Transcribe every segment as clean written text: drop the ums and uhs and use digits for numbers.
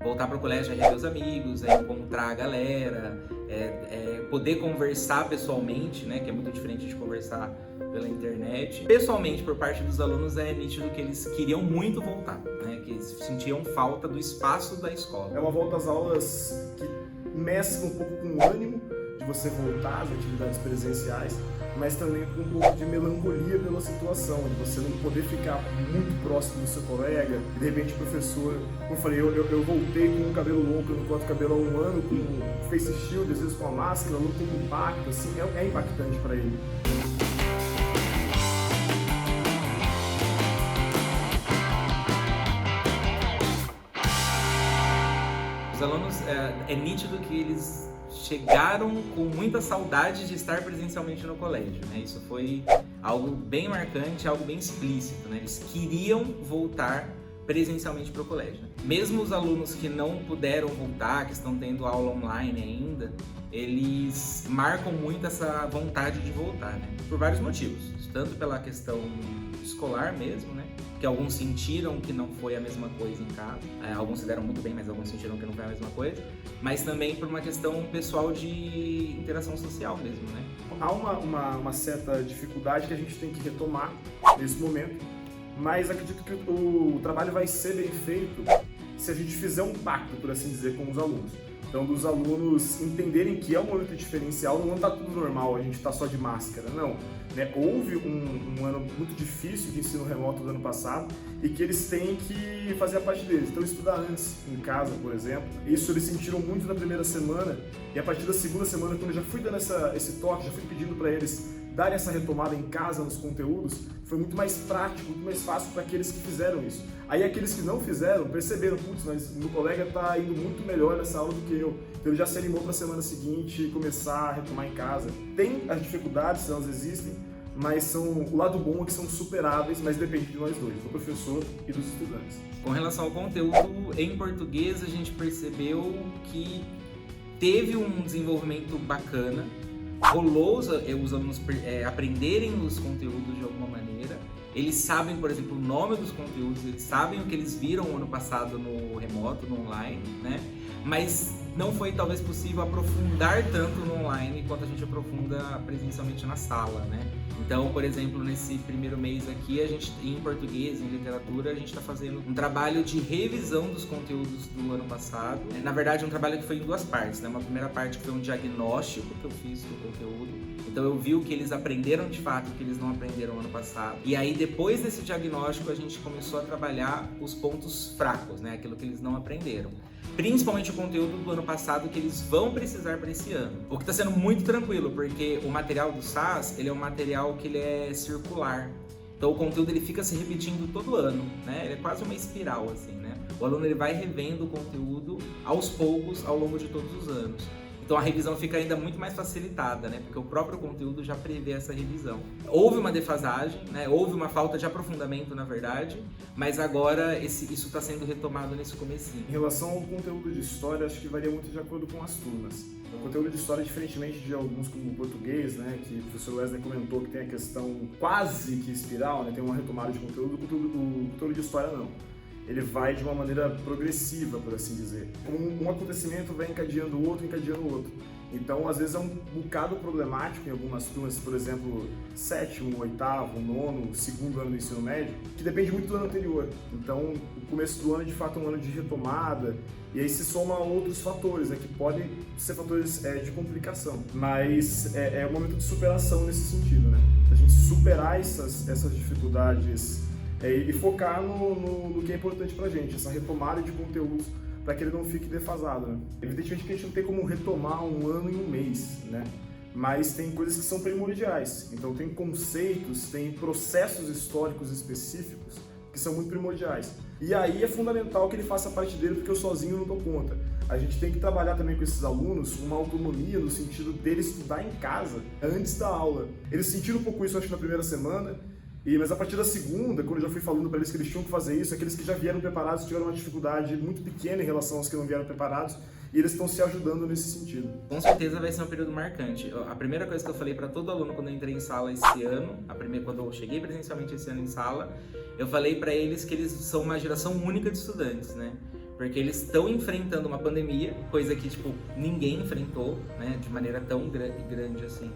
Voltar para o colégio é rever os amigos, é encontrar a galera, poder conversar pessoalmente, né, que é muito diferente de conversar pela internet. Pessoalmente, por parte dos alunos, é nítido que eles queriam muito voltar, né, que eles sentiam falta do espaço da escola. É uma volta às aulas que mescla um pouco com o ânimo de você voltar às atividades presenciais, mas também com um pouco de melancolia pela situação, de você não poder ficar muito próximo do seu colega, e de repente o professor, como eu falei, eu voltei com o cabelo longo, eu não corto o cabelo há um ano, com face shield, às vezes com a máscara, não tem impacto, assim, é impactante para ele. Os alunos, é nítido que eles chegaram com muita saudade de estar presencialmente no colégio, né? Isso foi algo bem marcante, algo bem explícito, né? Eles queriam voltar presencialmente para o colégio. Mesmo os alunos que não puderam voltar, que estão tendo aula online ainda, eles marcam muito essa vontade de voltar, né? Por vários motivos, tanto pela questão escolar mesmo, né? Que alguns sentiram que não foi a mesma coisa em casa, alguns se deram muito bem, mas alguns sentiram que não foi a mesma coisa, mas também por uma questão pessoal de interação social mesmo, né? Há uma certa dificuldade que a gente tem que retomar nesse momento, mas acredito que o trabalho vai ser bem feito se a gente fizer um pacto, por assim dizer, com os alunos. Então, dos alunos entenderem que é um momento diferencial, não está tudo normal, a gente está só de máscara, não. Né? Houve um ano muito difícil de ensino remoto do ano passado e que eles têm que fazer a parte deles. Então, estudar antes, em casa, por exemplo. Isso eles sentiram muito na primeira semana e a partir da segunda semana, quando eu já fui dando esse toque, já fui pedindo para eles darem essa retomada em casa nos conteúdos, foi muito mais prático, muito mais fácil para aqueles que fizeram isso. Aí aqueles que não fizeram perceberam, putz, mas meu colega está indo muito melhor nessa aula do que eu. Então ele já se animou para a semana seguinte começar a retomar em casa. Tem as dificuldades, elas existem, mas o lado bom é que são superáveis, mas depende de nós dois, do professor e dos estudantes. Com relação ao conteúdo em português, a gente percebeu que teve um desenvolvimento bacana, rolou os alunos aprenderem os conteúdos de alguma maneira. Eles sabem, por exemplo, o nome dos conteúdos, eles sabem o que eles viram ano passado no remoto, no online, né? Mas não foi talvez possível aprofundar tanto no online quanto a gente aprofunda presencialmente na sala, né? Então, por exemplo, nesse primeiro mês aqui, a gente, em português, em literatura, a gente está fazendo um trabalho de revisão dos conteúdos do ano passado. Na verdade, um trabalho que foi em duas partes, né? Uma primeira parte que foi um diagnóstico que eu fiz do conteúdo. Então, eu vi o que eles aprenderam de fato, o que eles não aprenderam ano passado. E aí, depois desse diagnóstico, a gente começou a trabalhar os pontos fracos, né? Aquilo que eles não aprenderam. Principalmente o conteúdo do ano passado que eles vão precisar para esse ano. O que está sendo muito tranquilo, porque o material do SAS, ele é um material que ele é circular. Então o conteúdo ele fica se repetindo todo ano, né? Ele é quase uma espiral assim, né? O aluno ele vai revendo o conteúdo aos poucos ao longo de todos os anos. Então a revisão fica ainda muito mais facilitada, né? Porque o próprio conteúdo já prevê essa revisão. Houve uma defasagem, né? Houve uma falta de aprofundamento, na verdade, mas agora isso está sendo retomado nesse comecinho. Em relação ao conteúdo de história, acho que varia muito de acordo com as turmas. O conteúdo de história, diferentemente de alguns como o português, né? Que o professor Wesley comentou que tem a questão quase que espiral, né? Tem uma retomada de conteúdo, o conteúdo de história não. Ele vai de uma maneira progressiva, por assim dizer. Um acontecimento vai encadeando o outro, Então, às vezes é um bocado problemático em algumas turmas, por exemplo, 7º, 8º, 9º, 2º ano do ensino médio, que depende muito do ano anterior. Então, o começo do ano, de fato, é um ano de retomada, e aí se soma outros fatores, né, que podem ser fatores de complicação. Mas é um momento de superação nesse sentido, né? A gente superar essas dificuldades e focar no que é importante pra gente, essa retomada de conteúdos para que ele não fique defasado, né? Evidentemente que a gente não tem como retomar um ano em um mês, né? Mas tem coisas que são primordiais. Então tem conceitos, tem processos históricos específicos que são muito primordiais. E aí é fundamental que ele faça parte dele, porque eu sozinho não dou conta. A gente tem que trabalhar também com esses alunos uma autonomia no sentido dele estudar em casa antes da aula. Eles sentiram um pouco isso, acho que na primeira semana, mas a partir da segunda, quando eu já fui falando para eles que eles tinham que fazer isso, aqueles que já vieram preparados tiveram uma dificuldade muito pequena em relação aos que não vieram preparados, e eles estão se ajudando nesse sentido. Com certeza vai ser um período marcante. A primeira coisa que eu falei para todo aluno quando eu entrei em sala esse ano, quando eu cheguei presencialmente esse ano em sala, eu falei para eles que eles são uma geração única de estudantes, né? porque eles estão enfrentando uma pandemia, coisa que tipo ninguém enfrentou, né, de maneira tão grande assim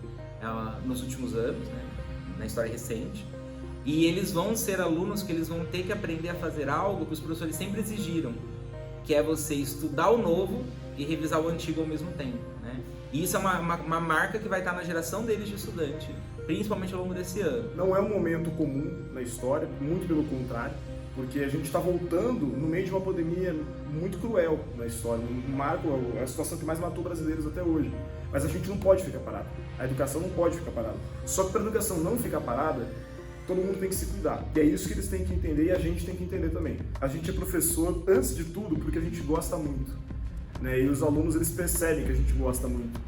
nos últimos anos, né, na história recente. E eles vão ser alunos que eles vão ter que aprender a fazer algo que os professores sempre exigiram, que é você estudar o novo e revisar o antigo ao mesmo tempo, né? E isso é uma marca que vai estar na geração deles de estudante, principalmente ao longo desse ano. Não é um momento comum na história, muito pelo contrário, porque a gente está voltando no meio de uma pandemia muito cruel na história, é a situação que mais matou brasileiros até hoje. Mas a gente não pode ficar parado, a educação não pode ficar parada. Só que para a educação não ficar parada, todo mundo tem que se cuidar. E é isso que eles têm que entender e a gente tem que entender também. A gente é professor, antes de tudo, porque a gente gosta muito, né? E os alunos, eles percebem que a gente gosta muito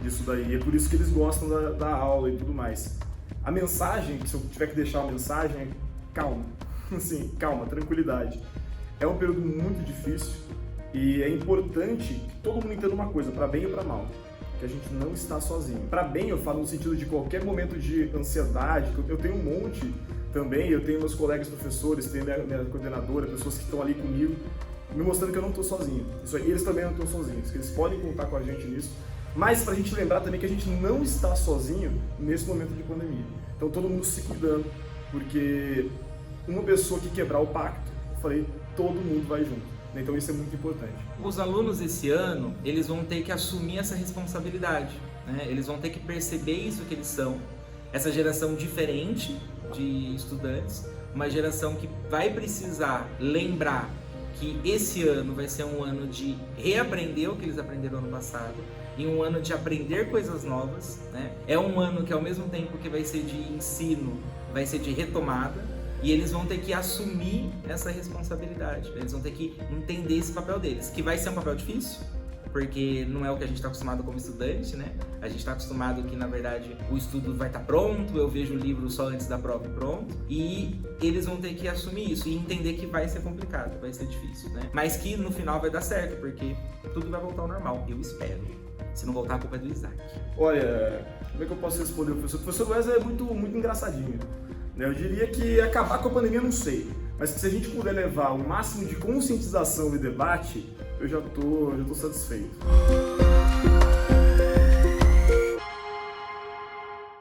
disso daí. E é por isso que eles gostam da aula e tudo mais. A mensagem, se eu tiver que deixar uma mensagem, é calma. Assim, calma, tranquilidade. É um período muito difícil e é importante que todo mundo entenda uma coisa, para bem ou para mal, que a gente não está sozinho. Para bem, eu falo no sentido de qualquer momento de ansiedade, eu tenho um monte também, eu tenho meus colegas professores, tenho minha coordenadora, pessoas que estão ali comigo, me mostrando que eu não estou sozinho. Isso aí, eles também não estão sozinhos, que eles podem contar com a gente nisso, mas para a gente lembrar também que a gente não está sozinho nesse momento de pandemia. Então todo mundo se cuidando, porque uma pessoa que quebrar o pacto, eu falei, todo mundo vai junto. Então isso é muito importante. Os alunos esse ano, eles vão ter que assumir essa responsabilidade, né? Eles vão ter que perceber isso que eles são, essa geração diferente de estudantes, uma geração que vai precisar lembrar que esse ano vai ser um ano de reaprender o que eles aprenderam no ano passado e um ano de aprender coisas novas, né? É um ano que ao mesmo tempo que vai ser de ensino, vai ser de retomada. E eles vão ter que assumir essa responsabilidade, eles vão ter que entender esse papel deles, que vai ser um papel difícil, porque não é o que a gente está acostumado como estudante, né? A gente está acostumado que, na verdade, o estudo vai estar pronto, eu vejo o livro só antes da prova e pronto, e eles vão ter que assumir isso e entender que vai ser complicado, vai ser difícil, né? Mas que no final vai dar certo, porque tudo vai voltar ao normal, eu espero. Se não voltar, a culpa é do Isaac. Olha, como é que eu posso responder o professor? O professor Wesley é muito engraçadinho. Eu diria que acabar com a pandemia eu não sei, mas que se a gente puder levar o máximo de conscientização e debate, eu já tô satisfeito.